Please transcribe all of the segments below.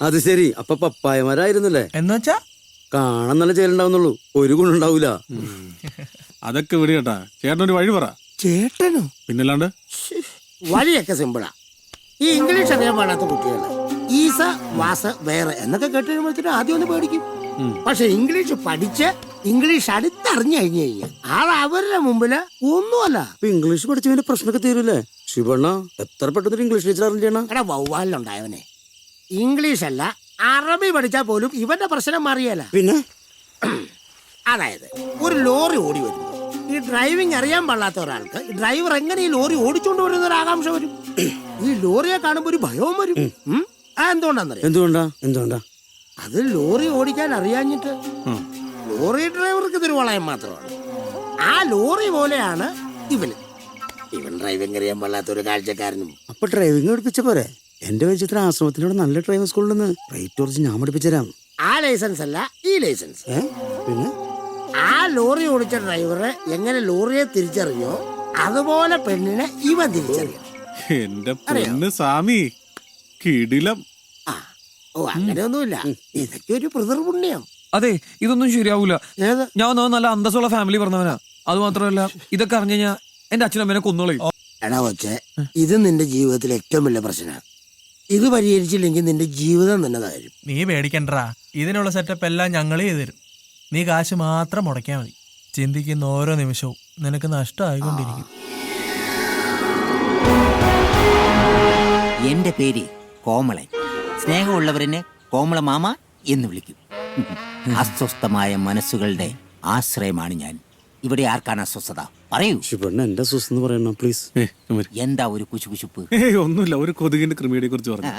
അത് ശരി, അപ്പൊ പപ്പായമാരായിരുന്നല്ലേ? എന്നുവെച്ചാ കാണാൻ നല്ല ചേലുണ്ടാവുന്നുള്ളൂ, ഒരു ഗുണുണ്ടാവൂല. അതൊക്കെ വിടി കേട്ടാ. ചേട്ടനൊരു വഴി പറ. ചേട്ടനോ? പിന്നല്ലാണ്ട് വഴിയൊക്കെ സിമ്പിളാ. ഈ ഇംഗ്ലീഷ് അറിയാൻ പാടാത്ത കുട്ടികള് ഈസ വാസ വേറെ എന്നൊക്കെ കേട്ട് കഴിയുമ്പോഴത്തേനും ആദ്യം ഒന്ന് പേടിക്കും. പക്ഷെ ഇംഗ്ലീഷ് പഠിച്ച് ഇംഗ്ലീഷ് അടുത്തറിഞ്ഞു കഴിഞ്ഞു കഴിഞ്ഞാൽ ആൾ അവരുടെ മുമ്പില് ഒന്നുമല്ല. ഇപ്പൊ ഇംഗ്ലീഷ് പഠിച്ചതിന്റെ പ്രശ്നമൊക്കെ തീരൂലേ? ശിവണ്ണ എത്ര പെട്ടെന്ന് ഇംഗ്ലീഷ് ടീച്ചർ അറിഞ്ഞാ? എടാ വവ്വാലിലുണ്ടായവനെ, ഇംഗ്ലീഷ് അല്ല അറബി പഠിച്ചാൽ പോലും ഇവന്റെ പ്രശ്നം മാറിയല്ല. പിന്നെ അതായത് ഒരു ലോറി ഓടി വരുന്നു, ഈ ഡ്രൈവിംഗ് അറിയാൻ പാടില്ലാത്ത ഒരാൾക്ക് ഈ ഡ്രൈവർ എങ്ങനെ ഈ ലോറി ഓടിച്ചോണ്ട് വരുന്ന ഒരു ആകാംക്ഷ വരും. ഈ ലോറിയെ കാണുമ്പോ ഒരു ഭയവും വരും. എന്തുകൊണ്ടാന്നറിയാം? എന്തുകൊണ്ടാ? അത് ലോറി ഓടിക്കാൻ അറിയാഞ്ഞിട്ട്. ലോറി ഡ്രൈവർക്ക് ഇതൊരു വളയം മാത്രമാണ്. ആ ലോറി പോലെയാണ് ഇവൻ ഡ്രൈവിംഗ് അറിയാൻ പാടില്ലാത്ത ഒരു കാഴ്ചക്കാരനും. അപ്പൊ ഡ്രൈവിംഗ് പഠിപ്പിച്ച പോരെ? എന്റെ വെച്ചിട്ട് ആശ്രമത്തിലൂടെ നല്ല ഡ്രൈവിംഗ് സ്കൂളിൽ റേറ്റ് കുറച്ച് ഞാൻ പഠിപ്പിച്ചുതരാം. ആ ലൈസൻസ് അല്ല, ഈ ലൈസൻസ്. പിന്നെ ആ ലോറി ഓടിച്ച ഡ്രൈവറെ എങ്ങനെ ലോറിയെ തിരിച്ചറിഞ്ഞോ അതുപോലെ പെണ്ണിനെ ഇവൻ തിരിച്ചറിയണം. എന്റെ പൊന്ന് സ്വാമി, കിടിലം. ഓ, അങ്ങനെയൊന്നുമില്ല, ഇതൊക്കെ ഒരു പിതൃപുണ്യം. അതെ, ഇതൊന്നും ശരിയാവൂല. ഏത്? ഞാൻ നല്ല അന്തസ്സുള്ള ഫാമിലി പറഞ്ഞവനാ. അത് മാത്രമല്ല, ഇതൊക്കെ അറിഞ്ഞു കഴിഞ്ഞാൽ എന്റെ അച്ഛനമ്മേനെ കൊന്നോളയും. എടാ കൊച്ചെ, ഇത് നിന്റെ ജീവിതത്തിലെ ഏറ്റവും വലിയ പ്രശ്നമാണ്. ഇത് പരിഹരിച്ചില്ലെങ്കിൽ നിന്റെ ജീവിതം തന്നെ തകരും. നീ പേടിക്കണ്ടാ, ഇതിനുള്ള സെറ്റപ്പ് എല്ലാം ഞങ്ങൾ ചെയ്തു തരും. നീ കാശ് മാത്രം മുടക്കിയാൽ മതി. ചിന്തിക്കുന്ന ഓരോ നിമിഷവും നിനക്ക് നഷ്ടമായിക്കൊണ്ടിരിക്കും. എന്റെ പേര് കോമളൻ. സ്നേഹമുള്ളവരെന്നെ കോമള മാമ എന്ന് വിളിക്കും. അസ്വസ്ഥമായ മനസ്സുകളുടെ ആശ്രയമാണ് ഞാൻ. ഇവിടെ ആർക്കാണ് അസ്വസ്ഥത? പറയൂ. ശിവണ്ണ എന്റെ അസ്വസ്ഥ പറയണ പ്ലീസ്. എന്താ ഒരു കുശുകുശുപ്പ്? ഒന്നുമില്ല, ഒരു കൊതുകിന്റെ കൃമിയെ കുറിച്ച് പറഞ്ഞു.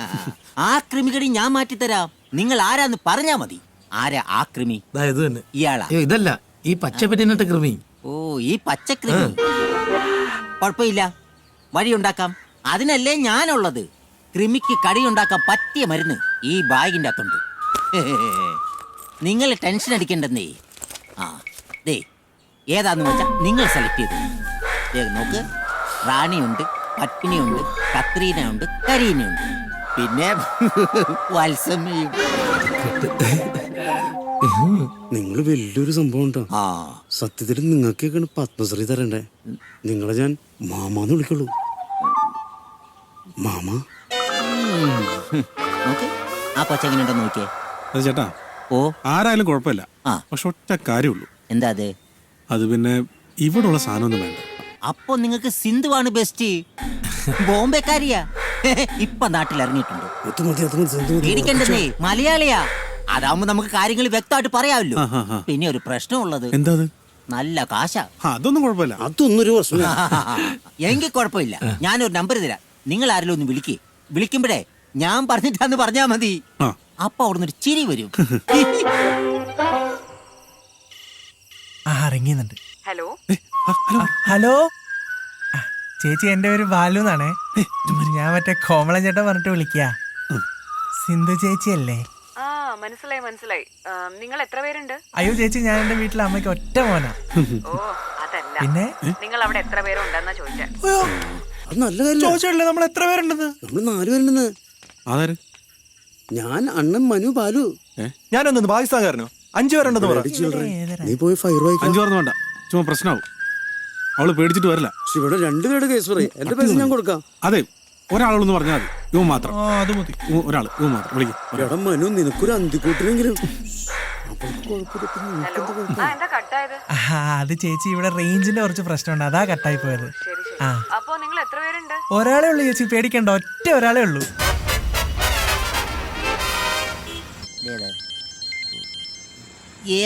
ആ കൃമികടി ഞാൻ മാറ്റിത്തരാം. നിങ്ങൾ ആരാന്ന് പറഞ്ഞാ മതി. ആരാ ആ കൃമി? ഇത് തന്നെ. ഇയാളാ? ഇതല്ല, ഈ പച്ചപ്പറ്റിനിട്ട കൃമി. ഓ, ഈ പച്ചക്കൃമി. കുഴപ്പമില്ല, വഴിയുണ്ടാക്കാം. അതിനല്ലേ ഞാനുള്ളത്. കൃമിക്ക് കടിയുണ്ടാക്കാൻ പറ്റിയ മരുന്ന് ഈ ബാഗിൻ്റെ അകത്തുണ്ട്. നിങ്ങൾ ടെൻഷൻ അടിക്കണ്ടെന്നേ. ആ ദേ, ഏതാന്ന് വെച്ചാ നിങ്ങൾ സെലക്ട് ചെയ്തു. നോക്ക്, റാണിയുണ്ട്, പത്മിനിയുണ്ട്, കത്രീനയുണ്ട്, കരീനയുണ്ട്, പിന്നെ വത്സമ്മയും. നിങ്ങൾ വലിയൊരു സംഭവം ഉണ്ടോ? ആ, സത്യത്തിൽ നിങ്ങൾക്കൊക്കെയാണ് പത്മശ്രീ തരണ്ടേ. നിങ്ങളെ ഞാൻ മാമാന്ന് വിളിക്കുള്ളൂ. മാമ. നോക്ക്, ആ കൊച്ചെങ്ങനെയുണ്ടോ നോക്കിയേ. അത് ചേട്ടാ, ഓ, ആരായാലും കുഴപ്പമില്ല. ആ. പക്ഷെ ഒറ്റ കാര്യമുള്ളൂ. എന്താ അത്? അത് പിന്നെ ഇവിടെയുള്ള സാധനമൊന്നും വേണ്ട. അപ്പൊ നിങ്ങൾക്ക് സിന്ധുവാണ് ബെസ്റ്റ്. ബോംബെക്കാരിയാ, ഇപ്പൊ നാട്ടിൽ ഇറങ്ങിയിട്ടുണ്ട്. പേടിക്കണ്ടെന്നേ, മലയാളിയാ. അതാവുമ്പോ നമുക്ക് കാര്യങ്ങൾ വ്യക്തമായിട്ട് പറയാമല്ലോ. പിന്നെ ഒരു പ്രശ്നമുള്ളത്. എന്താ? നല്ല കാശാ. അതൊന്നും കുഴപ്പമില്ല. അതൊന്നും ഒരു പ്രശ്നം. എങ്കിൽ കുഴപ്പമില്ല, ഞാനൊരു നമ്പർ തരാം. നിങ്ങൾ ആരെങ്കിലും ഒന്ന് വിളിക്കുമ്പോഴേ ഞാൻ പറഞ്ഞിട്ടാന്ന് പറഞ്ഞാ മതി. അപ്പൊ അവിടുന്ന് ഒരു ചിരി വരും. ഇറങ്ങിയുന്നുണ്ട്. ഹലോ ഹലോ ചേച്ചി, എന്റെ പേര് ബാലു എന്നാണേ. ഞാൻ മറ്റേ കോമളൻ ചേട്ടൻ പറഞ്ഞിട്ട് വിളിക്കാ. സിന്ധു ചേച്ചി അല്ലേ? ആ, മനസ്സിലായി. നിങ്ങൾ എത്ര പേരുണ്ട്? അയ്യോ ചേച്ചി, ഞാൻ എന്റെ വീട്ടിലെ അമ്മയ്ക്ക് ഒറ്റ മോനാ. ഓ, അതല്ല, പിന്നെ നിങ്ങൾ അവിടെ എത്ര പേരുണ്ടെന്നാ ചോദിച്ചേ. അത് നല്ല കാര്യം. ചോദിച്ചിട്ടില്ല നമ്മൾ എത്ര പേരുണ്ടെന്ന്. നമ്മൾ 4 പേരുണ്ടെന്ന്. ആര്? ഞാൻ, അണ്ണൻ, മനു, ബാലു. ഞാനൊന്ന് പാകിസ്ഥാൻകാരനോ? 5 പേരുണ്ടെന്ന് പറ. നീ പോയി ഫയർ വായിക്കാം. 5 പേർന്ന് വേണ്ട, ചുമ്മാ പ്രശ്നമാവും. അവള് പേടിച്ചിട്ട് വരില്ല. ഇവിടെ 2 പേരുടെ കേസ് പറയും. എന്റെ പൈസ ഞാൻ കൊടുക്കാം. അതെ, ഒരാളൊന്ന് പറഞ്ഞാൽ മതി. ഇവൻ മാത്രം. അത് മതി. ഒരാൾ, ഇവൻ മാത്രം വിളിക്കും. എടാ മനു, നിനക്കൊരു അന്തിക്കൂട്ടിനെങ്കിലും. ഹലോ, എന്താ കട്ടായത്? അത് ചേച്ചി, ഇവിടെ റേഞ്ചിന്റെ കുറച്ച് പ്രശ്നമുണ്ട്, അതാ കട്ടായി പോയത്. ശരി. അപ്പോ നിങ്ങൾ എത്ര പേരുണ്ട്? ഒരാളെ ഉള്ളൂ ചേച്ചി, പേടിക്കണ്ട, ഒറ്റ ഒരാളെ ഉള്ളൂ.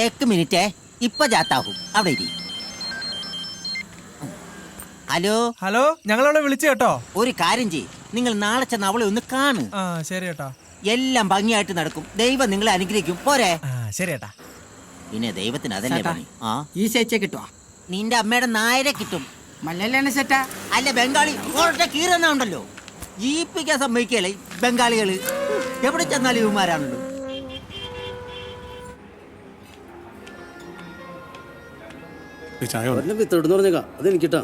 ഏക്ക് മിനിറ്റേ, ഇപ്പൊ ജാത്താവും. അവിടെ ഇരി. ഹലോ ഹലോ, ഞങ്ങളവിടെ വിളിച്ചു കേട്ടോ. ഒരു കാര്യം ചെയ്യ്, നിങ്ങൾ നാളെ ചെന്ന് അവളെ ഒന്ന് കാണ്. ആ ശരി കേട്ടോ. എല്ലാം ഭംഗിയായിട്ട് നടക്കും. ദൈവം നിങ്ങളെ അനുഗ്രഹിക്കും. പോരെ? ആ ശരി ഏട്ടാ. പിന്നെ ദൈവത്തിന് അതല്ലേ പണി. ആ, ഈ ചേച്ചിയെ കിട്ടുവാ? നിന്റെ അമ്മയുടെ നായരെ കിട്ടും. മലയാളിയാണ് ചേട്ടാ. അല്ല, ബംഗാളി ഒരൊറ്റ കീറുന്ന ഉണ്ടല്ലോ, ജീവിപ്പിക്കാൻ സമ്മതിക്കല്ലേ ബംഗാളികള്. എവിടെ ചെന്നാലും ഇവന്മാരാണല്ലോ. ചായ വിത്തോട്ടെന്ന് പറഞ്ഞേക്കാ, അതെനിക്കിട്ടാ.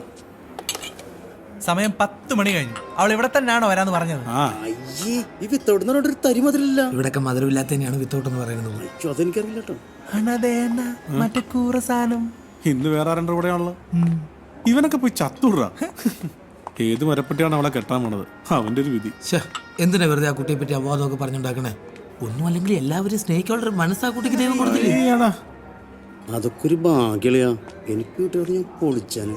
സമയം 10 മണി കഴിഞ്ഞു. അവൾ ഇവിടെ തന്നെയാണോ വരാന്ന് പറഞ്ഞത്? ആ അയ്യേ ഈ വിത്തോടുന്നോട് ഒരു തരി മതിലില്ല. ഇവിടൊക്കെ മധുരമില്ലാത്ത തന്നെയാണ് വിത്തൗട്ട് എന്ന് പറയുന്നത്. അയ്യോ അതെനിക്കറിയില്ല കേട്ടോ. അണതേന മറ്റേ കൂറ സാധനം. ഇന്ന് വേറെ ആരുടെ കൂടെയാണല്ലോ. ഇവനൊക്കെ പോയി ചത്തുടാ. ഏത് മരപ്പെട്ടിയാണ് അവളെ കെട്ടാൻ പോണത്? അവന്റെ ഒരു വിധി. ശ്ശെ, എന്തിനാ വെറുതെ ആ കുട്ടിയെ പറ്റി അവാദമൊക്കെ പറഞ്ഞുണ്ടാക്കണേ? ഒന്നും അല്ലെങ്കിൽ എല്ലാവരും സ്നേഹിക്കാനുള്ള മനസ്സാ കുട്ടിക്ക് ദൈവം കൊടുത്തില്ലേ? ഏടാ, അതൊക്കെ ഒരു ഭാഗ്യളിയാ. എനിക്ക് കിട്ടിയോട് ഞാൻ പൊളിച്ചാന്.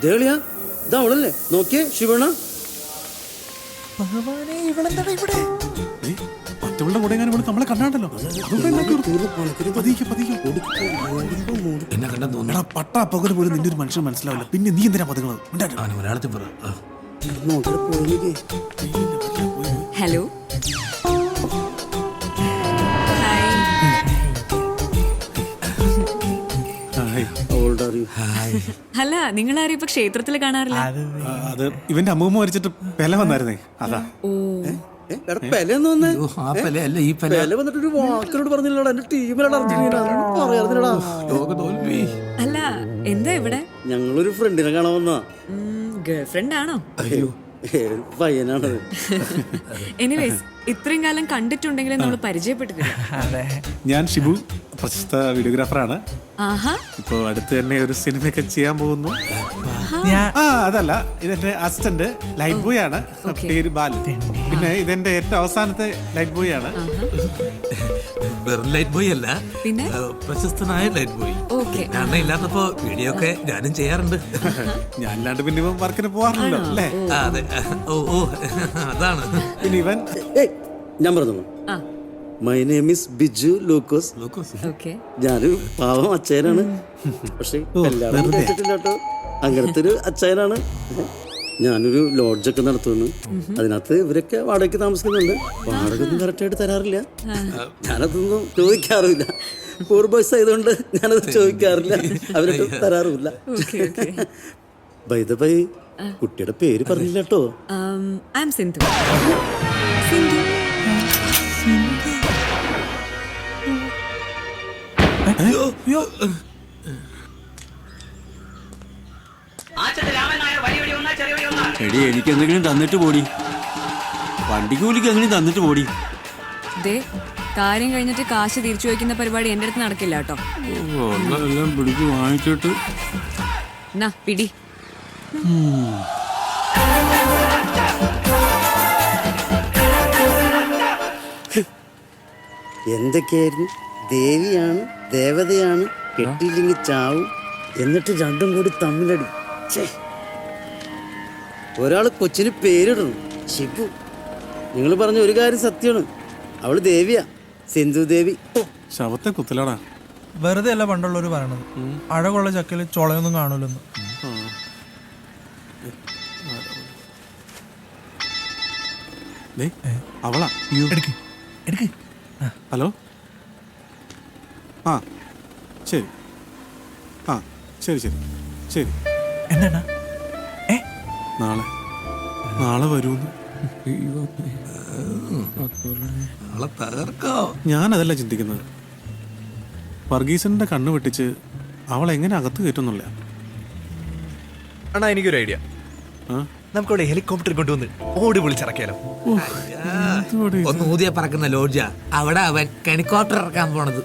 ദേളിയാ ഇതാ അവളല്ലേ, നോക്കിയേ ശിവണ. ഭഗവാനെ, ഇവളെന്താണ് ഇവിടെ? ഏയ്, മറ്റവളുടെ കൂടെ എങ്ങാനും ഇവിടെ നമ്മളെ കണ്ടാണ്ടല്ലോ. എന്നെ കണ്ടെന്ന് തോന്നുന്നു. എടാ പട്ടാ പകല് പോലും നിന്റെ ഒരു മനുഷ്യൻ മനസ്സിലാവില്ല. പിന്നെ നീ എന്തിനാ പതുങ്ങുന്നത്? അവന് മലയാളത്തിൽ പറ. നോക്കി പോയി. ഹലോ അല്ല, നിങ്ങൾ ആരും ഇപ്പൊ ക്ഷേത്രത്തിൽ കാണാറില്ല? അത് ഇവന്റെ അമ്മൂമ്മ മരിച്ചിട്ട് പെല വന്നായിരുന്നേ, അതാ. പെലെന്ന് വന്നേ. ഓ, ആ പെല അല്ല, ഈ പെല. പെല വന്നിട്ട് ഒരു വാക്കിനോട് പറഞ്ഞില്ലടാ. എന്റെ ടീമിലാണ് അർജന്റീന. പറയാറില്ലടാ. ലോക തോൽവി. അല്ല, എന്താ ഇവിടെ? ഞങ്ങളൊരു ഫ്രണ്ടിനെ കാണാൻ വന്നാ. ഗേൾ ഫ്രണ്ട് ആണോ? അയ്യോ പയ്യനാണത്. എനിവേസ്, ഇത്രയും കാലം കണ്ടിട്ടുണ്ടെങ്കിലും നമ്മൾ പരിചയപ്പെട്ടിട്ടില്ല. അതെ, ഞാൻ ഷിബു, പ്രശസ്ത വീഡിയോഗ്രാഫറാണ്. ആഹാ, ഇപ്പൊ അടുത്ത് തന്നെ ഒരു സിനിമയൊക്കെ ചെയ്യാൻ പോകുന്നു. ഞാൻ അതല്ല, ഇതെന്റെ അസിസ്റ്റന്റ് ലൈറ്റ് ബോയ് ആണ്, പേര് ബാലു. പിന്നെ ഇതെന്റെ ഏറ്റവും അവസാനത്തെ ലൈറ്റ് ബോയ് ആണ്. വെറും ലൈറ്റ് ബോയ് അല്ല, പിന്നെ പ്രശസ്തനായ ലൈറ്റ് ബോയ്. ഓക്കെ. ഞാൻ ഇല്ലാത്തപ്പോ വീഡിയോ ഒക്കെ ഞാനും ചെയ്യാറുണ്ട്. ഞാനില്ലാണ്ട് പിന്നെ ഇവൻ വർക്കിന് പോവാറില്ലല്ലോ അല്ലേ? ആ, അതെ. ഓ ഓ, അതാണ്. പിന്നെ ഇവൻ ഞാൻ പറഞ്ഞു, ആ, my name is Biju Lukose. Okay. ഞാനൊരു പാവം അച്ചായനാണ്. പക്ഷെ എല്ലാവരും കേട്ടിട്ടില്ല കേട്ടോ. അങ്ങനത്തെ ഒരു അച്ചായനാണ്. ഞാനൊരു ലോഡ്ജൊക്കെ നടത്തുന്നു. അതിനകത്ത് ഇവരൊക്കെ വാടകയ്ക്ക് താമസിക്കുന്നുണ്ട്. വാടകയൊന്നും കറക്റ്റായിട്ട് തരാറില്ല. ഞാനതൊന്നും ചോദിക്കാറില്ല. പൂർ ബോയ്സ് ആയതുകൊണ്ട് ഞാനത് ചോദിക്കാറില്ല. അവരൊക്കെ തരാറുമില്ല. ബൈ ദ ബൈ, കുട്ടിയുടെ പേര് പറഞ്ഞില്ല കേട്ടോ. I am Sindhu. സിന്ധു. എടി എനിക്ക് എന്തെങ്കിലും തന്നിട്ട് പോടി. വണ്ടിക്ക് കൂലിക്ക് എന്തെങ്കിലും തന്നിട്ട് പോടി. ദേ, കാര്യം കഴിഞ്ഞിട്ട് കാശ് തിരിച്ചു വയ്ക്കുന്ന പരിപാടി എന്റെ അടുത്ത് നടക്കില്ല കേട്ടോ. എല്ലാം പിടിച്ച് വാങ്ങിച്ചിട്ട് എന്നാ പിടി. എന്തൊക്കെയായിരുന്നു? ദേവിയാണ്, ദേവതയാണ്, കെട്ടിയില്ലെങ്കിൽ ചാവും, എന്നിട്ട് രണ്ടും കൂടി തമ്മിലടി. ഒരാൾ കൊച്ചിന് പേരിടണം, ഷിബു. നിങ്ങൾ പറഞ്ഞ ഒരു കാര്യം സത്യമാണ്. അവള് ദേവിയാ, സിന്ധു ദേവി. ശവത്തെ കുത്തലാടാ. വെറുതെ അല്ല പണ്ടുള്ളവര് പറയണത്, അഴകുള്ള ചക്കയില് ചൊളയൊന്നും കാണൂലെന്ന്. അവളാ. എടുക്ക് എടുക്ക്. ഹലോ. ആ ശരി. ആ ശരി ശരി ശരി. എന്താണ്? നാളെ നാളെ വരൂന്ന്. അവളെ തകർക്കോ? ഞാനതല്ല ചിന്തിക്കുന്നത്. വർഗീസന്റെ കണ്ണ് വെട്ടിച്ച് അവൾ എങ്ങനെ അകത്ത് കയറ്റുന്നില്ല. അണ്ണാ, എനിക്കൊരു ഐഡിയ. നമുക്കവിടെ ഹെലികോപ്റ്റർ കൊണ്ടുവന്ന് ഓടി വിളിച്ചിറക്കിയാലോ? ഒന്ന് ഊതിയ പറക്കുന്ന ലോഡ്ജാ. അവിടെ അവൻ ഹെലികോപ്റ്റർ ഇറക്കാൻ പോണത്.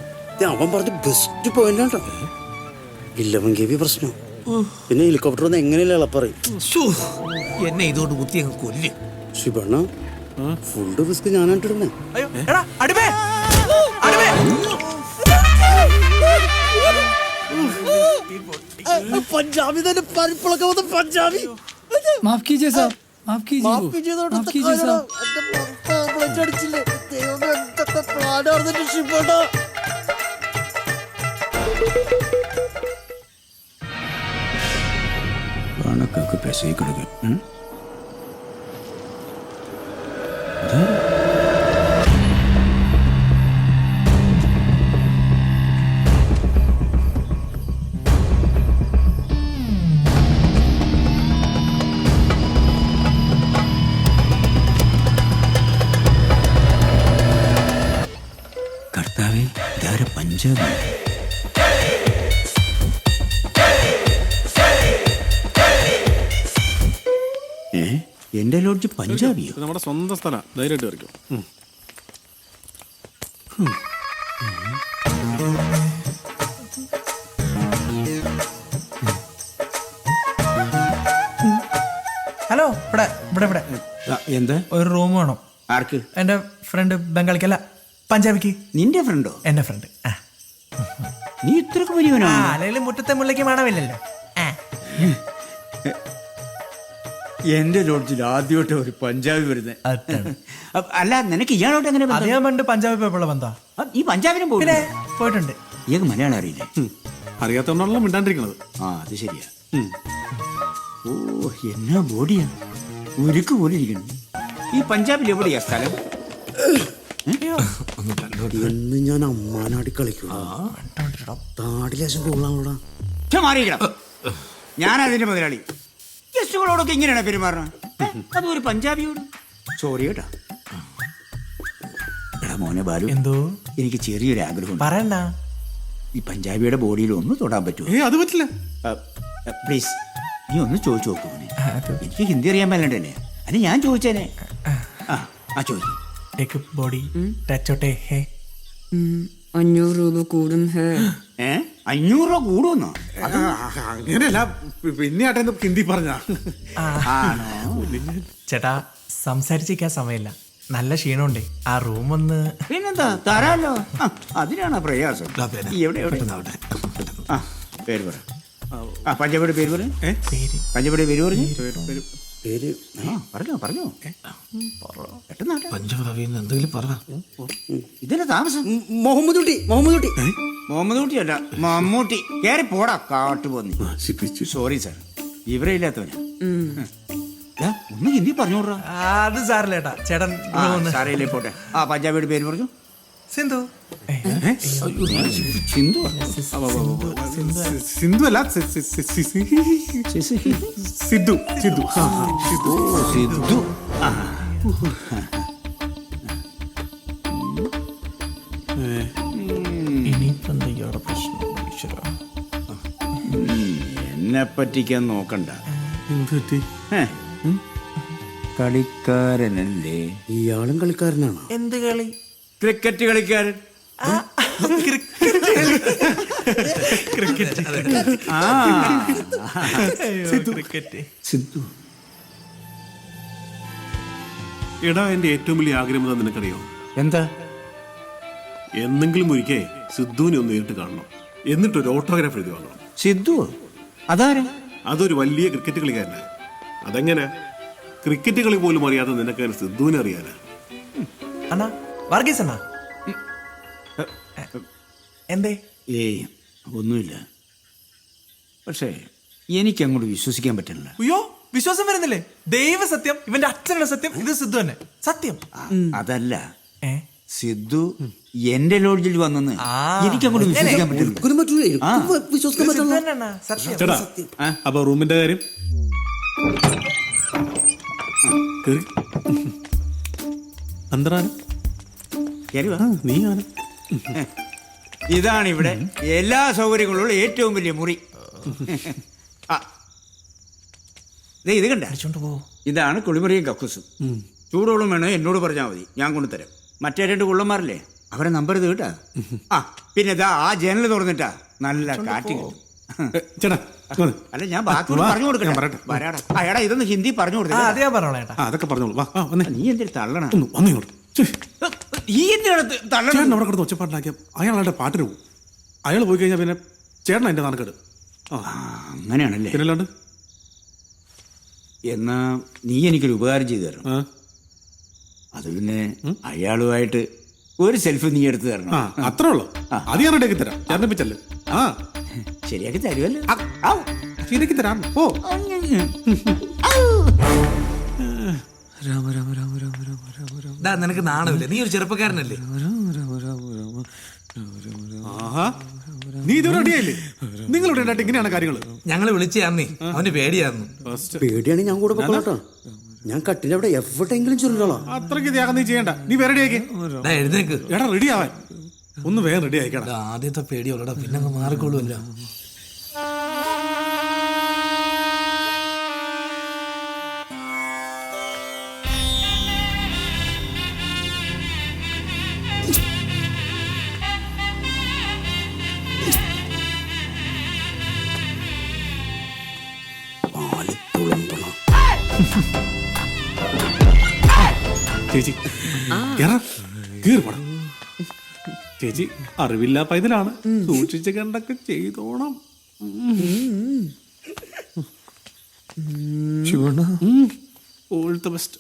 അവൻ പറഞ്ഞ ബെസ്റ്റ് പോയിന്റ് ആട്ടോ. ഇല്ലവൻ കേവി പ്രശ്നം. പിന്നെ ഹെലികോപ്റ്റർ ഒന്ന് എങ്ങനെയല്ല ഇളപ്പറയും. എന്നെ ഇതുകൊണ്ട് കുത്തി അങ്ങ് കൊല്ല്. ശിവണ്ണ, ഫുഡ് റിസ്ക് ഞാനായിട്ടിടുന്നേ. അയ്യോ, എടാ, അടിമേ, അടിമേ. പഞ്ചാബി തന്നെ പരിപ്പിളൊക്കെ വന്ന് പഞ്ചാബി. മാഫ് കീജിയേ സാബ്, മാഫ് കീജിയേ. മാഫ് കീജിയേ സാബ്. എന്റെ ഭർത്താവ് ആംബുലൻസ് അടിച്ചില്ലേ? ദൈവമേ, എന്തൊക്കെ പ്ലാൻ ആർന്നിട്ട് ശിവണ്ണ. കണക്കൊക്കെ പെശകി കിടക്കും. കർത്താവേ, ഇതാരെ പഞ്ചാബി. ലോഡ്ജ് പഞ്ചാബിയോ? ഇത് നമ്മുടെ സ്വന്തം സ്ഥലം, ധൈര്യമായിട്ട് കയറിക്കോ. ഹലോ, ഇവിടെ ഇവിടെ ഇവിടെ എന്താ? ഒരു റൂം വേണം. ആർക്ക്? എന്റെ ഫ്രണ്ട് ബംഗാളിക്കല്ല, പഞ്ചാബിക്ക്. നിന്റെ ഫ്രണ്ടോ? എന്റെ ഫ്രണ്ട്. നീ ഇത്രക്ക് വലിയവനാ? അല്ലെങ്കിൽ മുറ്റത്തെ മുല്ലയ്ക്ക് മണമില്ലല്ലോ. എന്റെ ലോഡ്ജിൽ ആദ്യമായിട്ട് ഒരു പഞ്ചാബി വരുന്നത്. അല്ല, നിനക്ക് ഇയാളോട്ട് എങ്ങനെ? അത് ഞാൻ പണ്ട് പഞ്ചാബി പോയപ്പോഴുള്ള ബന്ധാ. ഈ പഞ്ചാബിനും പോയിട്ടുണ്ട്. ഇയാൾക്ക് മലയാളം അറിയില്ലേ? അറിയാത്തതുകൊണ്ടാണല്ലോ മിണ്ടാണ്ടിരിക്കണത്. ആ, അത് ശരിയാ. ഓ, എന്നാ ബോഡിയാ, ഉരുക്ക് പോലെ ഇരിക്കണം. ഈ പഞ്ചാബിൽ എവിടെയാ സ്ഥലം? എന്ന് ഞാൻ അമ്മാനാടി കളിക്കും. താടി ലേശം കൊള്ളാമോടാ. മാറിയിക്കണം. ഞാൻ അതിന്റെ മുതലാളി. ഗസ്റ്റുകളോടൊക്കെ ഇങ്ങനെയാണ് പെരുമാറണം. അതും ഒരു പഞ്ചാബിയോട്. സോറി കേട്ടാ. എടാ മോനെ ബാലു, എന്തോ എനിക്ക് ചെറിയൊരു ആഗ്രഹം. പറയണ്ട. ഈ പഞ്ചാബിയുടെ ബോഡിയിൽ ഒന്ന് തൊടാൻ പറ്റുമോ? അത് പറ്റില്ല. പ്ലീസ്, നീ ഒന്ന് ചോദിച്ചു നോക്കൂ. എനിക്ക് ഹിന്ദി അറിയാൻ പറ്റണ്ട തന്നെ. അല്ലെ ഞാൻ ചോദിച്ചേനെ. ആ ചോദിക്കും. ബോഡി ടച്ച് ഹോട്ടെ ഹേ. 500 രൂപ കൂടും. 500 രൂപ കൂടുമെന്നോ? അങ്ങനെയല്ല, പിന്നെ ആട്ടെ ഹിന്ദി പറഞ്ഞ. ചേട്ടാ, സംസാരിച്ചിരിക്കാൻ സമയമില്ല. നല്ല ക്ഷീണമുണ്ടേ. ആ റൂം ഒന്ന്. പിന്നെന്താ, തരാലോ. അതിനാണ് പ്രയാസം. എവിടെ എവിടെ? ആ, പേര് പറ. ആ, പഞ്ചാബിയുടെ പേര് പറ. പഞ്ചാബിയുടെ പേര് പറഞ്ഞു. പേര് പറഞ്ഞോ പറഞ്ഞോ. പെട്ടെന്നാട്ടെ. പഞ്ചാബി എന്തെങ്കിലും പറ. ഇതിന്റെ താമസം. മുഹമ്മദ് കുട്ടി. മുഹമ്മദ് കുട്ടിയല്ല, മമ്മൂട്ടി. കേറി പോടാ കാട്ടുപോന്നി. സോറി സാർ, ഇവരെ ഇല്ലാത്തവനാ. ഒന്ന് ഹിന്ദി പറഞ്ഞോടാ. അത് സാറില്ല ചേട്ടാ. ചേട്ടൻ സാറയില്ലേ, പോട്ടെ. ആ, പഞ്ചാബിയുടെ പേര് പറഞ്ഞു. സിന്ധു. സിന്ധു സിന്ധു അല്ല, സിദ്ധു. സിദ്ധു. സിദ്ധു. ഇനിയിപ്പോ പ്രശ്നം? എന്നെ പറ്റിക്കാൻ നോക്കണ്ട. കളിക്കാരനല്ലേ? ഇയാളും കളിക്കാരനാണ്. എന്ത് കളി? ക്രിക്കറ്റ് കളിക്കാരൻ. സിദ്ധു. എടാ, എന്റെ ഏറ്റവും വലിയ ആഗ്രഹം എന്താ നിനക്കറിയോ? എന്താ? എന്നെങ്കിലും ഒരിക്കൽ സിദ്ധുവിനെ ഒന്ന് നേരിട്ട് കാണണം. എന്നിട്ട് ഒരു ഓട്ടോഗ്രാഫ് എഴുതി വാങ്ങണം. സിദ്ധു അതാരാ? അതൊരു വലിയ ക്രിക്കറ്റ് കളിക്കാരനാണ്. അതെങ്ങനെ? ക്രിക്കറ്റ് കളി പോലും അറിയാതെ നിനക്ക് സിദ്ധുവിനെ അറിയാനാ? അണ്ണാ, വർഗീസ് അണ്ണാ. എന്തേ? ഏയ്, ഒന്നുമില്ല. പക്ഷേ എനിക്ക് അങ്ങോട്ട് വിശ്വസിക്കാൻ പറ്റില്ല. അയ്യോ, വിശ്വാസം വരുന്നില്ലേ? ദൈവ സത്യം, ഇവന്റെ അച്ഛനുള്ള സത്യം, ഇത് സിദ്ധു തന്നെ സത്യം. അതല്ല, സിദ്ധു എന്റെ ലോഡ്ജിൽ വന്നെന്ന് എനിക്ക് അങ്ങോട്ട് വിശ്വസിക്കാൻ പറ്റില്ല. അപ്പൊ റൂമിന്റെ കാര്യം എന്താണ്? നീ ഇതാണ് ഇവിടെ എല്ലാ സൗകര്യങ്ങളുള്ള ഏറ്റവും വലിയ മുറി. ഇത് കണ്ട, ഇതാണ് കുളിമുറിയും കക്കൂസും. ചൂടോളം വേണോ എന്നോട് പറഞ്ഞാൽ മതി, ഞാൻ കൊണ്ടുതരാം. മറ്റേ 2 കുള്ളന്മാരല്ലേ, അവരെ നമ്പർ ഇത് കേട്ടാ. പിന്നെ ഇതാ ആ ജനൽ തുറന്നിട്ടാ നല്ല കാറ്റ് കിട്ടും. അല്ല, ഞാൻ ബാക്കി പറഞ്ഞു കൊടുക്കട്ടെ. അയാടാ, ഇതൊന്ന് ഹിന്ദി പറഞ്ഞു കൊടുത്തേ. അതൊക്കെ പറഞ്ഞോളൂ. നീ എന്തൊരു തള്ളണ. ഈ ചേട്ടൻ അവിടെ കിടന്ന് ഒച്ചപ്പാട്ടിലാക്കിയ അയാളുടെ പാട്ടിന് പോകും. അയാൾ പോയി കഴിഞ്ഞാൽ പിന്നെ ചേട്ടൻ അതിന്റെ നാണക്കേട്. അങ്ങനെയാണല്ലേ? പിന്നല്ലാണ്ട്. എന്നാ നീ എനിക്കൊരു ഉപകാരം ചെയ്തു തരണം. അത് പിന്നെ അയാളുമായിട്ട് ഒരു സെൽഫി നീ എടുത്തു തരണം. അത്രേ ഉള്ളൂ. അത് ഞാൻ റെഡിയാക്കി തരാം. ചേട്ടനിപ്പിച്ചല്ലേ? ശരിയാക്കി തരുമല്ലോ. ശരിയാക്കി തരാം. ഓ, നിനക്ക് നാണമില്ല? നീ ഒരു ചെറുപ്പക്കാരനല്ലേ? നീ ഇതുവരെ റെഡിയായില്ലേ? നിങ്ങളുടെ ഇങ്ങനെയാണ് കാര്യങ്ങൾ. ഞങ്ങള് വിളിച്ചാന്നേ, അവന് പേടിയായിരുന്നു. പേടിയാണെങ്കിൽ ഞാൻ കൂടെ പൊക്കോളാട്ടോ. ഞാൻ കട്ടിലവിടെ എവിടെയെങ്കിലും ചുരുളോ. അത്രയ്ക്ക് ത്യാഗം നീ ചെയ്യണ്ട. നീ വേറെ റെഡിയാക്കി. എഴുന്നേക്ക്. എടാ, റെഡി ആവാൻ ഒന്ന് വേഗം റെഡി ആയിക്കടാ. ആദ്യത്തെ പേടിയുള്ളടാ, പിന്നെ അങ്ങ് മാറിക്കോളൂല്ലോ. ചേച്ചി കീർപ്പണം. ചേച്ചി അറിവില്ല പൈതലാണ്, സൂക്ഷിച്ച് കണ്ടൊക്കെ ചെയ്തോണം. All the best.